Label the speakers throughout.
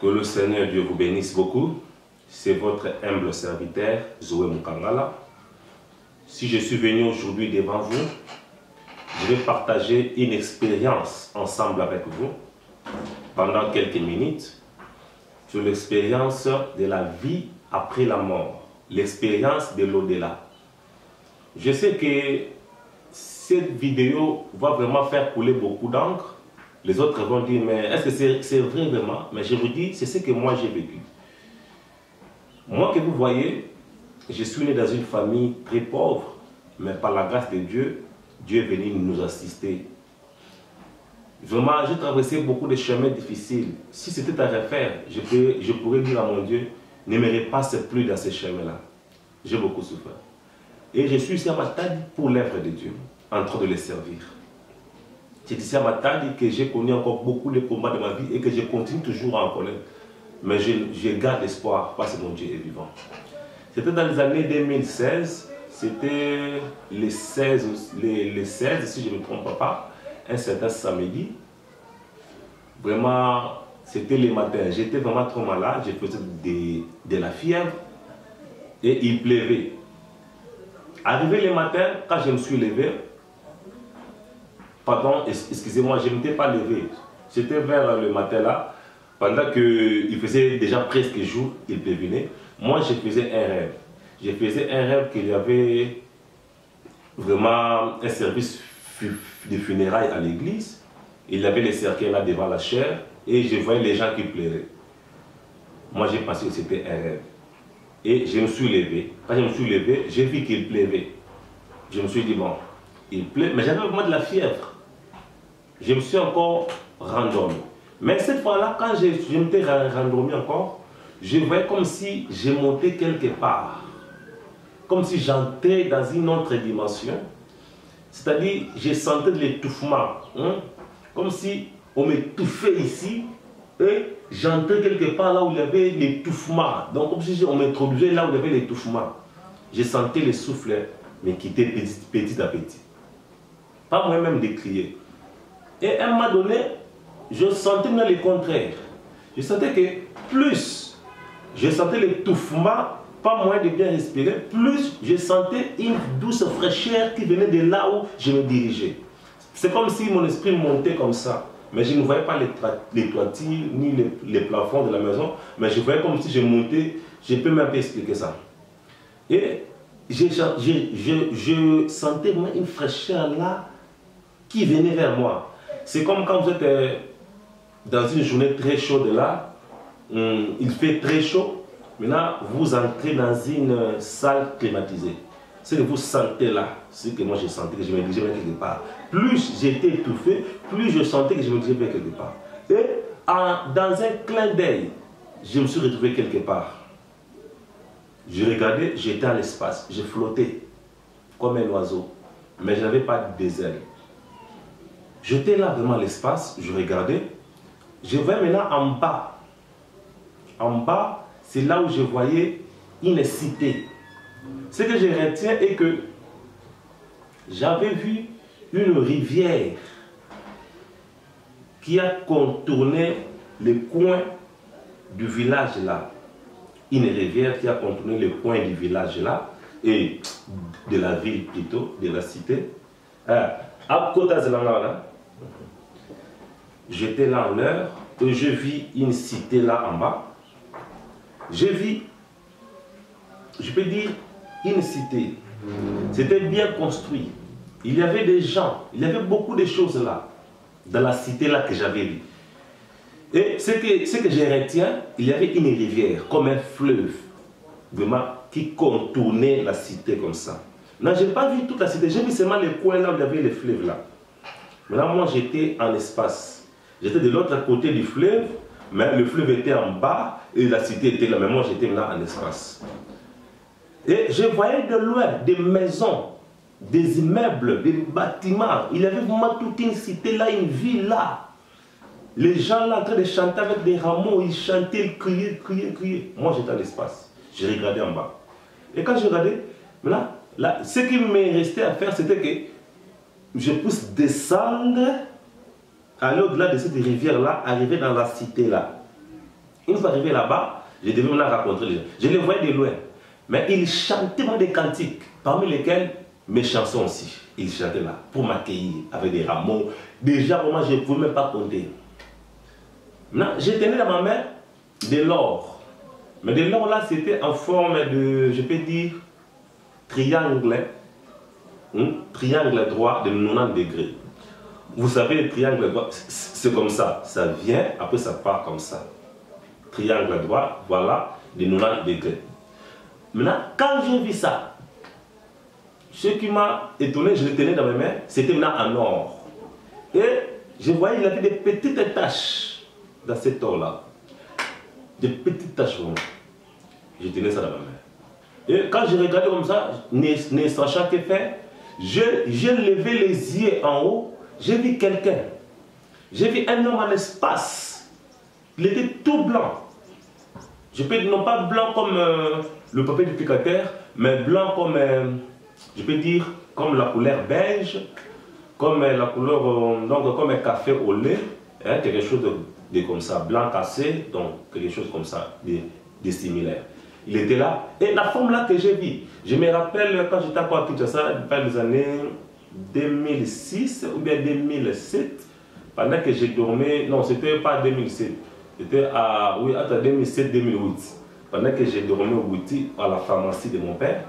Speaker 1: Que le Seigneur Dieu vous bénisse beaucoup. C'est votre humble serviteur, Zoé Mukangala. Si je suis venu aujourd'hui devant vous, je vais partager une expérience ensemble avec vous pendant quelques minutes sur l'expérience de la vie après la mort, l'expérience de l'au-delà. Je sais que cette vidéo va vraiment faire couler beaucoup d'encre. Les autres vont dire, mais est-ce que c'est vrai vraiment? Mais je vous dis, c'est ce que moi j'ai vécu. Moi que vous voyez, je suis né dans une famille très pauvre, mais par la grâce de Dieu, Dieu est venu nous assister. Vraiment, j'ai traversé beaucoup de chemins difficiles. Si c'était à refaire, je pourrais dire à mon Dieu, ne me repasse plus dans ces chemins-là. J'ai beaucoup souffert. Et je suis ici à Matadi pour l'œuvre de Dieu, en train de les servir. C'est ici à Matadi que j'ai connu encore beaucoup de combats de ma vie et que je continue toujours à en connaître. Mais je garde l'espoir parce que mon Dieu est vivant. C'était dans les années 2016, c'était les 16, si je ne me trompe pas, un certain samedi. Vraiment, c'était le matin. J'étais vraiment trop malade, je faisais de la fièvre et il pleuvait. Arrivé le matin, quand je me suis levé, pardon, excusez-moi, je n'étais pas levé. C'était vers le matin là, pendant qu'il faisait déjà presque jour, il pleuvait. Moi, je faisais un rêve. Je faisais un rêve qu'il y avait vraiment un service de funérailles à l'église. Il y avait les cercueils là devant la chaire et je voyais les gens qui pleuraient. Moi, j'ai pensé que c'était un rêve. Et je me suis levé. Quand je me suis levé, j'ai vu qu'il pleuvait. Je me suis dit, bon, il pleut, mais j'avais vraiment de la fièvre. Je me suis encore rendormi. Mais cette fois-là, quand je m'étais rendormi encore, je voyais comme si je montais quelque part. Comme si j'entrais dans une autre dimension. C'est-à-dire, je sentais de l'étouffement. Comme si on m'étouffait ici. Et j'entrais quelque part là où il y avait l'étouffement. Donc, comme si on m'introduisait là où il y avait l'étouffement. Je sentais le souffle me quitter petit à petit. Pas moi-même de crier. Et à un moment donné, je sentais même le contraire. Je sentais que plus je sentais l'étouffement, pas moyen de bien respirer, plus je sentais une douce fraîcheur qui venait de là où je me dirigeais. C'est comme si mon esprit montait comme ça. Mais je ne voyais pas les toitures ni les plafonds de la maison. Mais je voyais comme si je montais. Je peux même pas expliquer ça. Et je sentais une fraîcheur là qui venait vers moi. C'est comme quand vous êtes dans une journée très chaude là. Il fait très chaud. Maintenant, vous entrez dans une salle climatisée. Ce que vous sentez là, c'est que moi je sentais que je me dirigeais vers quelque part. Plus j'étais étouffé, plus je sentais que je me dirigeais vers quelque part. Et dans un clin d'œil, je me suis retrouvé quelque part. Je regardais, j'étais à l'espace, je flottais comme un oiseau, mais je n'avais pas des ailes. J'étais là vraiment à l'espace, je regardais, je voyais maintenant en bas. En bas, c'est là où je voyais une cité. Ce que je retiens est que j'avais vu une rivière qui a contourné le coin du village là. Une rivière qui a contourné le coin du village là, et de la ville plutôt, de la cité. À Kota Zelanga là, j'étais là en l'heure et je vis une cité là en bas. Je vis, je peux dire, une cité. C'était bien construit. Il y avait des gens, il y avait beaucoup de choses là, dans la cité là que j'avais vu. Et ce que je retiens, il y avait une rivière, comme un fleuve, vraiment, qui contournait la cité comme ça. Non, je n'ai pas vu toute la cité, j'ai vu seulement les coins là où il y avait le fleuve là. Maintenant, moi j'étais en espace. J'étais de l'autre côté du fleuve, mais le fleuve était en bas et la cité était là. Mais moi j'étais là en espace. Et je voyais de loin des maisons, des immeubles, des bâtiments. Il y avait vraiment toute une cité là, une ville là. Les gens là en train de chanter avec des rameaux, ils chantaient, ils criaient, criaient, criaient. Moi j'étais à l'espace, je regardais en bas. Et quand je regardais, maintenant, là, ce qui me restait à faire, c'était que je puisse descendre, aller au-delà de cette rivière là, arriver dans la cité là. Une fois arrivé là-bas, je devais maintenant rencontrer les gens. Je les voyais de loin. Mais ils chantaient des cantiques, parmi lesquels mes chansons aussi. Ils chantaient là, pour m'accueillir avec des rameaux. Déjà, moi, je ne pouvais même pas compter. Maintenant, j'ai tenu dans ma main de l'or. Mais de l'or là, c'était en forme de, je peux dire, triangle. Triangle droit de 90 degrés. Vous savez, le triangle droit, c'est comme ça. Ça vient, après ça part comme ça. Triangle droit, voilà, de 90 degrés. Maintenant, quand j'ai vu ça, ce qui m'a étonné, je le tenais dans mes mains, c'était maintenant en or. Et je voyais, il avait des petites taches dans cet or-là. Des petites taches vraiment. Je tenais ça dans ma main. Et quand je regardais comme ça, ne sachant que faire, j'ai levé les yeux en haut, j'ai vu quelqu'un. J'ai vu un homme en espace. Il était tout blanc. Je peux dire non pas blanc comme le papier duplicateur, mais blanc comme, je peux dire, comme la couleur beige, comme la couleur, donc comme un café au lait, hein, quelque chose de comme ça, blanc cassé, donc quelque chose comme ça, de similaire. Il était là, et la forme là que j'ai vue, je me rappelle quand j'étais encore à Kinshasa, dans les années 2006 ou bien 2007, pendant que j'ai dormi, non, c'était pas 2007, c'était à, oui, entre 2007-2008, pendant que j'ai dormi au Bouti, à la pharmacie de mon père.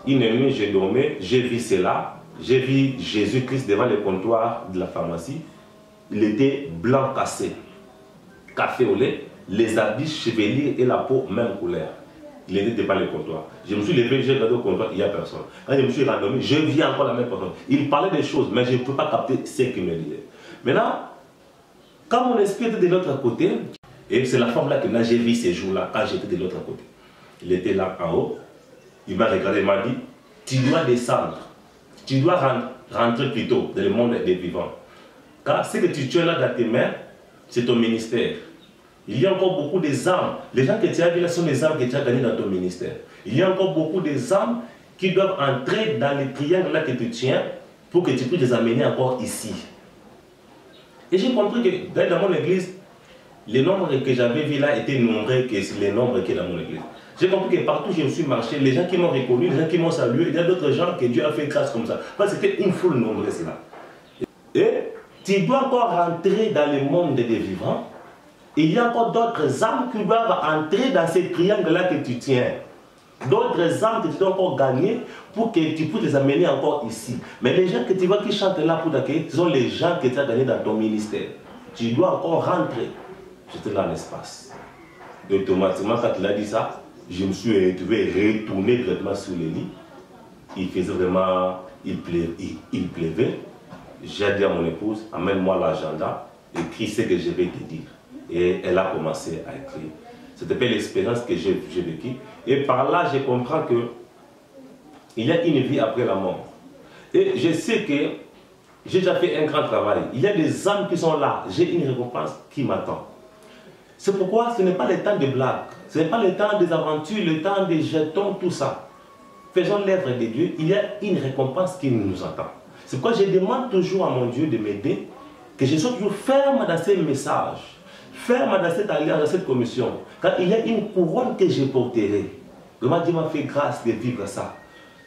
Speaker 1: Une nuit, j'ai dormi, j'ai vu cela, j'ai vu Jésus-Christ devant le comptoir de la pharmacie. Il était blanc cassé, café au lait, les habits, chevelures et la peau, même couleur. Il était devant le comptoir. Je me suis levé, j'ai regardé au comptoir, il n'y a personne. Quand je me suis rendormi, je vis encore la même personne. Il parlait des choses, mais je ne peux pas capter ce qu'il me disait. Maintenant, quand mon esprit était de l'autre côté, et c'est la forme là que j'ai vu ces jours-là, quand j'étais de l'autre côté. Il était là en haut, il m'a regardé, il m'a dit, tu dois descendre, tu dois rentrer plutôt dans le monde des vivants. Car ce que tu as là dans tes mains, c'est ton ministère. Il y a encore beaucoup d'âmes. Les gens que tu as vus là sont les âmes que tu as gagnées dans ton ministère. Il y a encore beaucoup d'âmes qui doivent entrer dans les triangles là que tu tiens pour que tu puisses les amener encore ici. Et j'ai compris que dans mon église, les nombres que j'avais vus là étaient nombreux que les nombres qui sont dans mon église. J'ai compris que partout où je me suis marché, les gens qui m'ont reconnu, les gens qui m'ont salué, il y a d'autres gens que Dieu a fait grâce comme ça. Parce que c'était une foule nombreuse là. Et tu dois encore rentrer dans le monde des vivants. Il y a encore d'autres âmes qui doivent entrer dans ces triangles-là que tu tiens. D'autres âmes que tu dois encore gagner pour que tu puisses les amener encore ici. Mais les gens que tu vois qui chantent là pour t'accueillir, ce sont les gens que tu as gagnés dans ton ministère. Tu dois encore rentrer. J'étais dans l'espace. Automatiquement, quand il a dit ça, je me suis retrouvé retourné directement sur le lit. Il faisait vraiment, il pleuvait. J'ai dit à mon épouse, amène-moi l'agenda, écris ce que je vais te dire. Et elle a commencé à écrire. C'était pas l'expérience que j'ai vécue. Et par là, je comprends que il y a une vie après la mort. Et je sais que j'ai déjà fait un grand travail. Il y a des âmes qui sont là. J'ai une récompense qui m'attend. C'est pourquoi ce n'est pas le temps de blagues. Ce n'est pas le temps des aventures, le temps des jetons, tout ça. Faisons l'œuvre de Dieu. Il y a une récompense qui nous attend. C'est pourquoi je demande toujours à mon Dieu de m'aider, que je sois toujours ferme dans ces messages, ferme dans cette alliance, dans cette commission. Car il y a une couronne que je porterai. Vraiment, Dieu m'a fait grâce de vivre ça.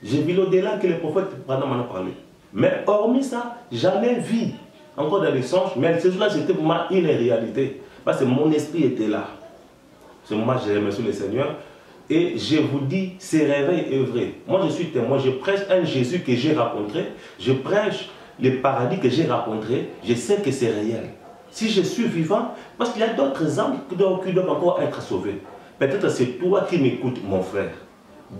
Speaker 1: J'ai vu l'au-delà que le prophète pendant m'en a parlé. Mais hormis ça, jamais vu encore dans les songes, mais ce jour-là, c'était pour moi une réalité. Parce que mon esprit était là. Ce moment, j'ai remercié le Seigneur. Et je vous dis, ce réveil est vrai. Moi, je suis témoin. Je prêche un Jésus que j'ai rencontré. Je prêche le paradis que j'ai rencontré. Je sais que c'est réel. Si je suis vivant, parce qu'il y a d'autres âmes qui doivent encore être sauvées. Peut-être c'est toi qui m'écoutes, mon frère.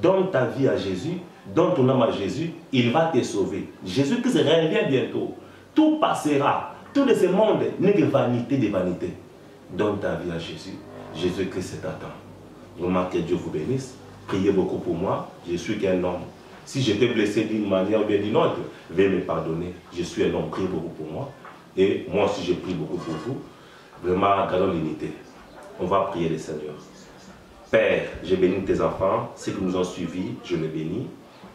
Speaker 1: Donne ta vie à Jésus. Donne ton âme à Jésus. Il va te sauver. Jésus qui revient bientôt. Tout passera. Tout de ce monde n'est que vanité de vanité. Donne ta vie à Jésus. Jésus-Christ t'attend. Vraiment que Dieu vous bénisse. Priez beaucoup pour moi. Je suis qu'un homme. Si j'étais blessé d'une manière ou bien d'une autre, veuillez me pardonner. Je suis un homme. Priez beaucoup pour moi. Et moi aussi, je prie beaucoup pour vous. Vraiment, gardons l'unité. On va prier le Seigneur. Père, je bénis tes enfants. Ceux qui nous ont suivis, je les bénis.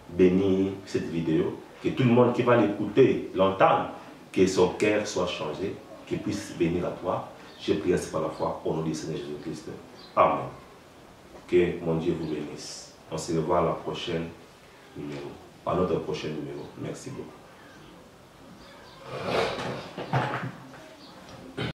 Speaker 1: Bénis cette vidéo. Que tout le monde qui va l'écouter, l'entendre, que son cœur soit changé, qu'il puisse venir à toi. J'ai prié ainsi par la foi au nom du Seigneur Jésus-Christ. Amen. Que mon Dieu vous bénisse. On se revoit à la prochaine numéro, à notre prochain numéro. Merci beaucoup.